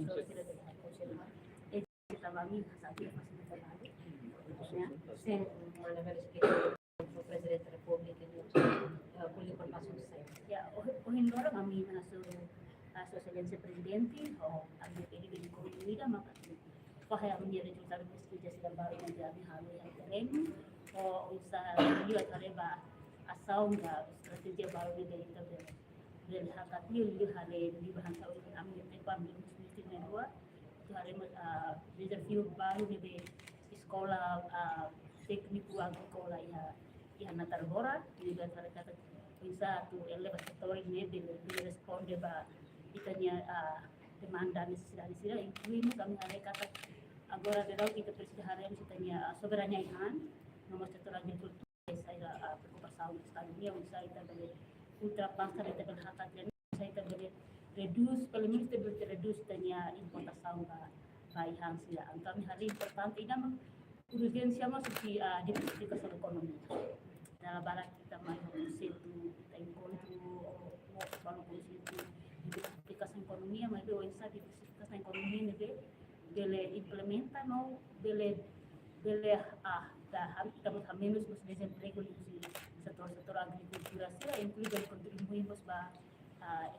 sila dengan konselor. Kita kami sabi masih terlalu. Ya, Mana harus kita Presiden Republik ini boleh berpasung saya. ya, Ohindora kami masuk Sosialisasi Presidente o ang pwede ko nila makatulong. Kaya kami resulta ng estudio sila baru menjadi hal yang keren o usaha lihat kaleba asaw nga strategi baru ni dari kita berhakat lihat hal di bahan tahu kami tempat mesti dua itu hari interview baru di sekolah teknik agrikola ya Natargora di dalam kata bisa tu elevator ini di responde ba itanya demanda necesidade incluindo kami hari kata agora de kita persidahan itanya soberania ihan nomor setor agricultura saya preocupação do estado dia usa ita bele ultra pasta ita bele hakat dan saya ita bele reduce pelo menos ita bele reduce itanya importação ba ihan sila ang kami hari importante ina urgência mas di diversificação ekonomi na barat kita may konsepto kita encontro o paano konsepto diversificação ekonomi may do isa diversificação ekonomi nebe dele implementa no dele estamos a menos os desemprego no setor agricultura sila incluindo contribuímos ba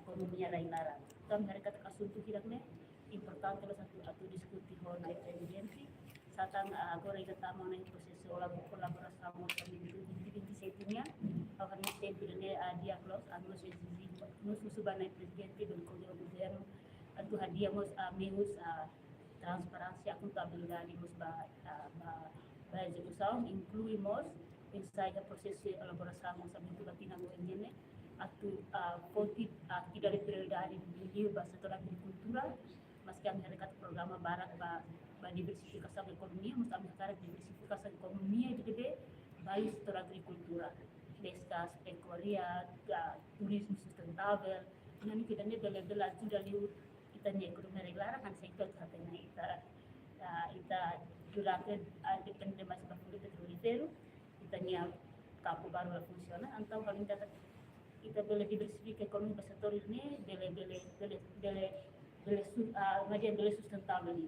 ekonominya lain-lain kami hari kata kasuntu hirapne importante lo satu diskusi ho na presidente satang agora ita tama na proseso kolaborasyon mo sa settingnya akan sempre ne dialog ano sa nos susuban na presidente del governo atu hadiamos meus transparansia contabilidade mos ba execução incluímos inside the processo de elaboração sa muito batina mo engene atu konti tidak prioridade di ba setor agricultura mas kami ada kata programa barat ba diversificação ekonomi mas kami kata diversificação ekonomi itu debe baik setor agricultura pesca pecuaria turismo sustentável ini kita ni bela sudah liu kita ni ekonomi regular kan sektor katanya ita durante depende mais da política petrolífero kita ni kapu baru funciona antau kalau kita bela diversificação ekonomi ba setor ini bela sustentável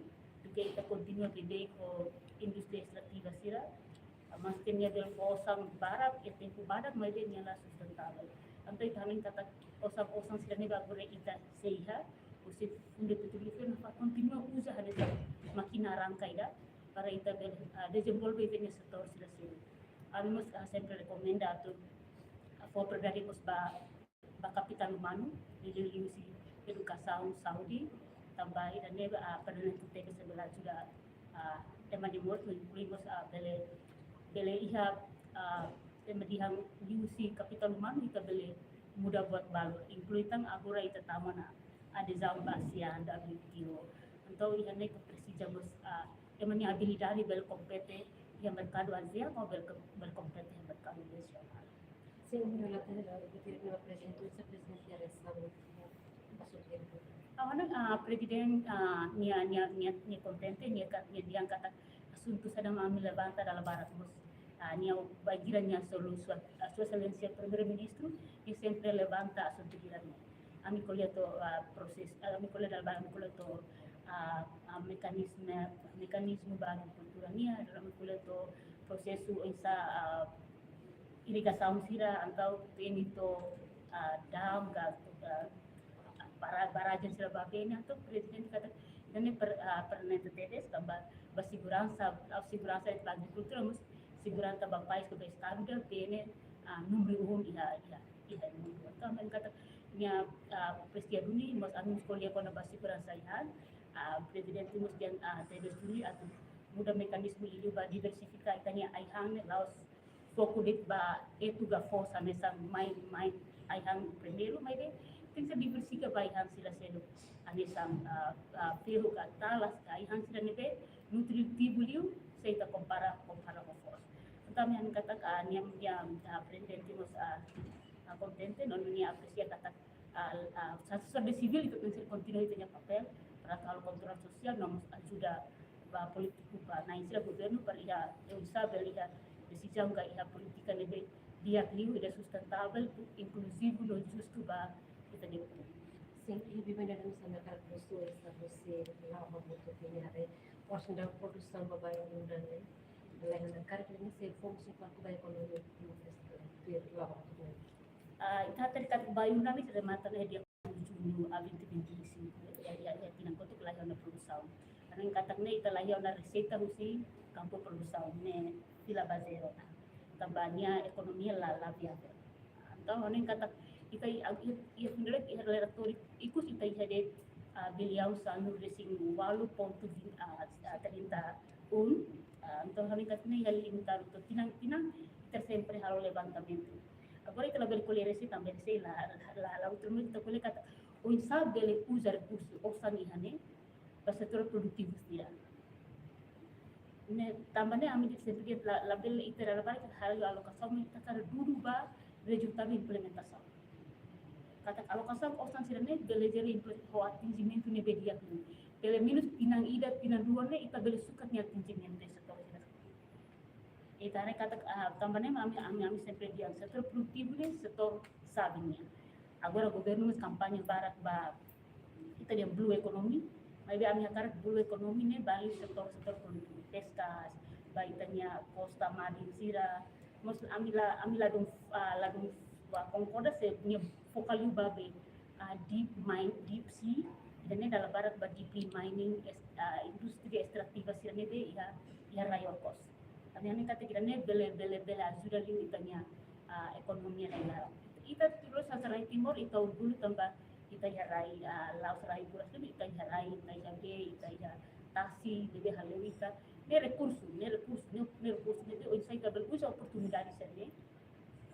porque kita continua bebê com indústria extrativa sira mas kanya del osang barat ya tempo barat mai dia nyala sustentável antai kami kata osang sila ni bago kita seha usi unde petrolífero na continua usa hada makina rangkai da para ita desenvolve ite setor sila sila almos sempre recomenda tu for pribadi kos ba kapital humano dililiusi edukasaun Saudi tambah dan dia pernah kita sebelah juga tema di mort incluímos bele iha temadihan diusi kapital humano ita bele mudah buat balu incluitan agora ita tamana ada zamba sia anda WTO então iha ne precisamos temani habilidade bel compete yang mercado Asia mau bel compete yang mercado nasional Sehingga relatan dari ketika presiden presidensial resam awan presiden nia kontente nia diang kata asunto sa dama ami levanta dalam barat mus nia bagirannya solusi excelência primeiro ministro e sempre levanta asunto girannya ami colheto proses ami colheto dalam ami colheto mekanisme bagi kultura nia dalam colheto prosesu isa irrigação sira antau penito dam barajan sila babenya atau presiden kata ini pernah tetes tambah segurança da agricultura mas segurança bang país ke estado da pene número 1 iha número então men kata nya presiden ini mas anu sekolah kona segurança iha presiden itu mas yang tetes dulu atau muda mekanisme ini ba diversificar itanya aihan laos fokus ba itu ga força nessa main aihan primeiro mas tem que diversificar baihan sila selo anisang pero katalas kaihan sila nebe nutritivo liu sa ita compara ko force kami ang kata yang presidente mos kontente non niya aprecia kata sa sociedade civil itu pensar continue itanya papel para kalau kontrol sosial non ajuda ba politiku ba na isla governo para iha usa beliha decisão ga iha politika nebe dia liu ida sustentável inclusivo no justo ba kita ni sempre lebih banyak dalam sana karakteristik se lava muito finare pos da produção babai muda né lain na cara que se fomos para o bairro colônia ter lava muito Ita terikat bayu nami termata na dia junho a 2025 ya tinang kotuk lahiau na produção karena yang katak na ita lahiau na receita husi campo produção ne fila bazero na tambahnya ekonominya la viável então honing katak ita ia funderet ia relatori ikut ita hade beliau sanu racing 8.31 então honing katak na ia limitado tinang ita sempre halo levantamento. Agora ita label colher esse também sei lá outro mundo ita colher kata o sabe ele usa recurso ou sangi hane para setor produtivo dia ne também a mim sempre dia label ita label kata hal alokação ita cara dulu ba resultado implementação kata alokação ou sangi ne bele jeri o atingimento ne bedia pelo menos tinang ida tinang dua ne ita bele sukat ni atingimento setor itane kata tambahnya kami sempre dia setor produktivo ne setor sabinya agora governo mas kampanye barat ba ita dia blue economy mas dia kami akar blue economy ne bali setor produktivo pescas ba itanya costa marin sira mas amila dong ba concorda se punya focal babe deep sea dan ne dalam barat ba deep mining industri ekstraktiva sira ne be ya rayon cost kami ani kata kita ne bele ajuda liu itanya ekonomi na ita terus sasarai timur ita dulu tambah ita harai laos rai buras tu ita harai ita jage ita taksi bebe halu ita ne recurso ne oi sai ka berkusa oportunidade sene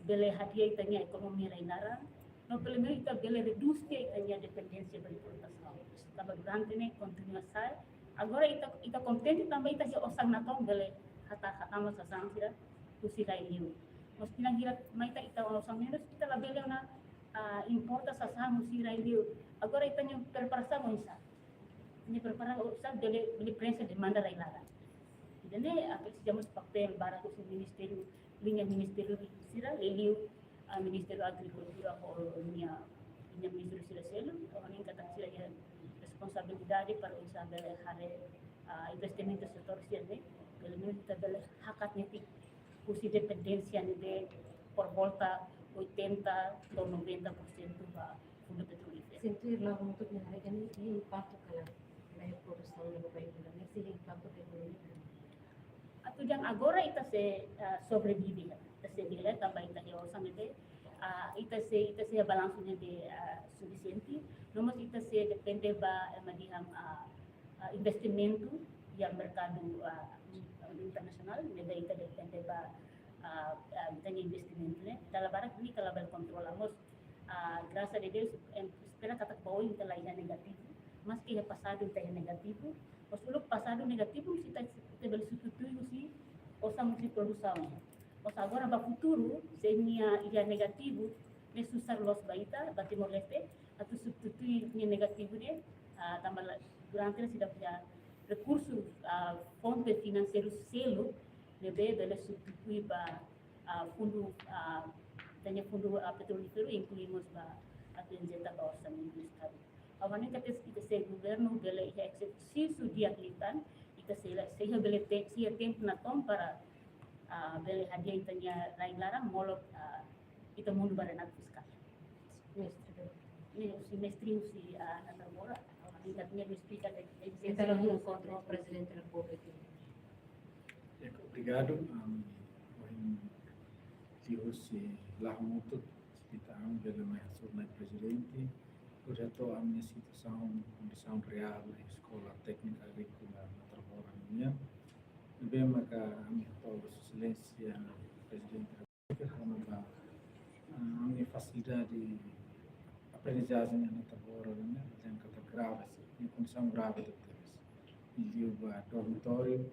bele hadiah itanya ekonomi na no bele me ita bele reduce itanya dependencia bagi importação tambah durante ne continua sai agora ita contente tambah ita osang natong bele kata mas sasang sila kusira iliu mas pinanghirat maita ita osang menos kita label na importa sasang kusira iliu agora ita nyo preparação isa ni preparação sa beli prensa demanda railara jadi apa sih jamus papel barat usul ministerio linha ministerio sira iliu ministerio agricultura o linha ministerio sila selo orang kata sila ya responsabilidade para usaha bele hare investimento setor sila pelo menos kita bela hakat netik usi dependencia de por volta 80 atau 90% ba fundo petrolífero. sentir lá muito na área de impacto kala na produção na bairro da nesse impacto econômico Atau yang agora ita se sobrevive ita se bila tambah ita yo samete ita se balansunya de suficiente nomás ita se depende ba madihang investimento yang mercado internacional neda ita depende ba tanya investimento ne dalam barat ini kalau controlamos graças a Deus espera kata bawah ita lainnya negativo mas que é passado ita é negativo os uluk passado negativo kita beli substitui si osa musi produção os agora ba futuro senia ia negativo ne susar los baita ba Timor Leste atau substitui ni negativo ne tambah durante sida punya recursos fonte financeiro selo deve bele substitui ba fundo tanya fundo petrolífero incluímos ba atendenta ba orçamento do estado awane kata kita se governo bele exercício de atlitan ita se bele tempo na tom para bele hadiah itanya lain larang molok ita mundo baranat fiskal ni semestre si natamora ingatnya explica Kita lalu kontrol Presiden Republik ini. Obrigado. Hoje lá muito kita pela minha surna presidente, projeto a minha situação, condição real na escola técnica agrícola na Trabora minha. Bem maka kami tahu excelência presidente Republik a minha facilidade aprendizagem na Trabora minha, yang kata grave, em condição grave de terres. E o dormitório,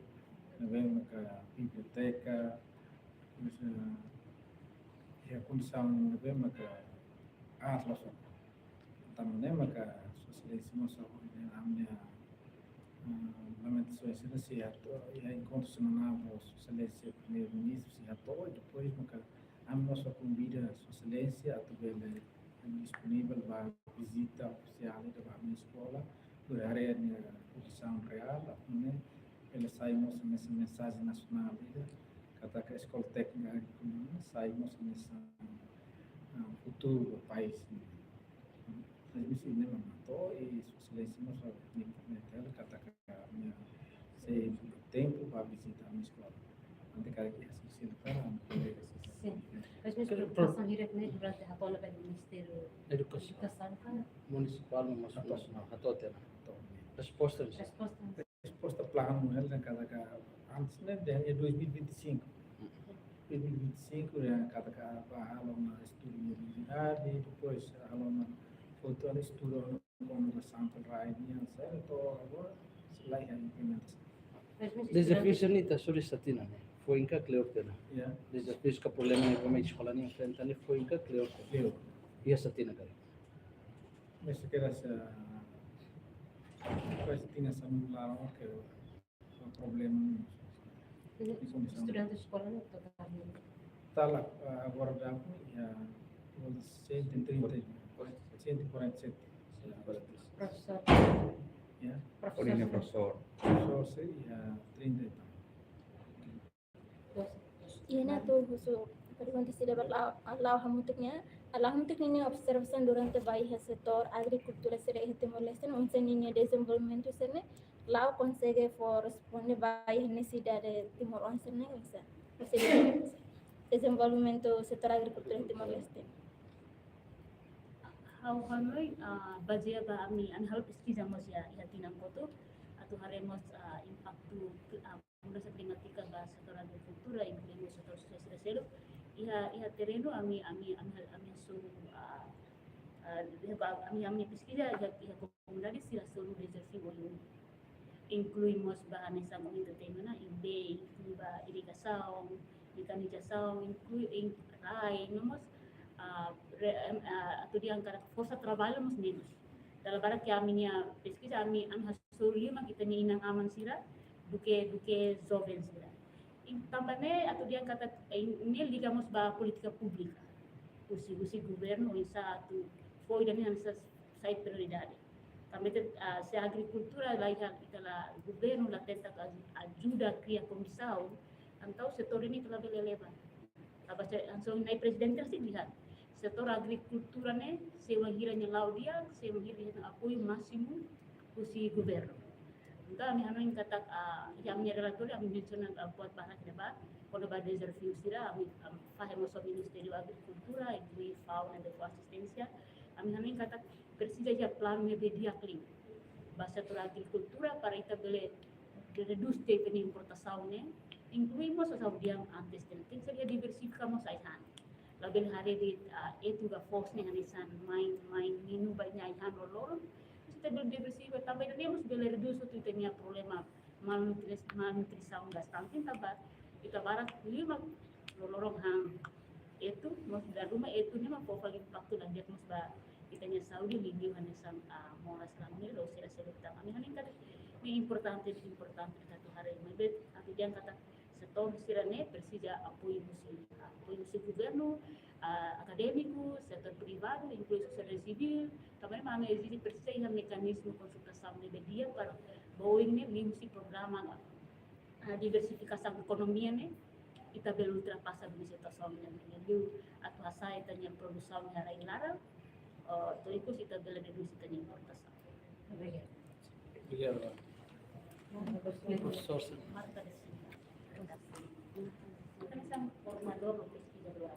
bem maka biblioteca, a condição bem maka atlas também maka socialista nossa a minha lamentação se a encontro semanal socialista primeiro-ministro se atua depois maka a nossa convida socialista a também disponível para visita oficial da minha escola por área profissão real, eles saímos nessa mensagem nacional, kata que a escola técnica agrícola saímos nessa futuro do país. Mas misi ini mamato e silêncio nós naquela kata que minha se tempo para visitar a minha escola. Nanti kali que assistir para Sim. Mas mesmo preocupação diretamente durante a tola pelo Ministério da Educação Educação, cara, Municipal masuk nasional atau tidak? Resposta resposta resposta plano ela kata que antes né de 2025 ya kata halo na estudo de mobilidade, depois halo na foto na estudo como na sample rainha, certo? Agora selain yang implementação. mas mesmo Desafio ini tak sudah satina nih. Foi inka clear tena. Ya, Desafio que problema ni kami sekolah ni enfrenta ni foi inka clear. eu. Ia satina kali. Mas kira sa depois tinha essa nula que o problema estudante de escola não totalmente. tá lá agora dá ya 130 147 Professor, ya professor, professor ya 30 e tal. Yana tuh khusus pergunta sila Allah hamutnya observação durante o setor agricultura será Timor-Leste um ceninha desenvolvimento serne lá consegue responder baik necessidade Timor-Leste né bisa desenvolvimento setor agricultura Timor-Leste. Haloi bagia ba ami an hal pesquisa mos ya tinang koto atau haremos impacto mula sa klimatika ba setor agricultura incluindo setor sosial iha terreno ami su ami pesquisa iha comunidade sila solo desafio incluímos bahan sa mga entertainment na inclui ba irrigação, mecanização, inclui rai, nomos atau dia angkat força trabalho mas menos. Dalam barat que a minha pesquisa ami an hasulima kita ni inang aman sira duke jovem sira. Também atau dia kata ini ligamos ba politika pública. Usi governo isa tu foi dan sa site prioridade. Também se a agricultura lá itala governo lá tenta ajuda cria comissão, então setor ini telah beleleva. Abaca langsung naik presiden sih lihat setor agricultura ne sewa hiranya laudia sewa hiranya apoio máximo usi governo. Então kami yang kata yang relator kami mention buat bahan debat quando ba desafio sira kami fahemos o Ministério da Agricultura inclui fauna e assistência kami kata precisa já plano de diaklim ba setor agricultura para ita bele reduz a importação ne incluímos as audiang antes del ting seria diversificamos aihan laben hari di itu ga force ne hanisan main minu banyak aihan rolor kita diversificar também temos bele reduz tu tinha problema malnutrição gastantin tabat kita barat lima lorong hang itu mas da rumah itu ni mah po paling impacto lang dia mas ba kitanya Saudi lidiw hanisan moras lang ni lo sila selekta kami hanin kada ni importante satu hari mebet atau dia kata setor sirane persija apoio musi governo acadêmico, setor privado, inclusive sociedade civil, também mas existe persija mecanismo consultação de dia para Boeing ne musi programa diversificação economia ne kita belum ultrapassa di situação ne jadi atau asa itanya produção ne lain lara to itu kita belum reduz itanya importação. Biar professor Marca de sini. Kan isang formador o pesquisa dua.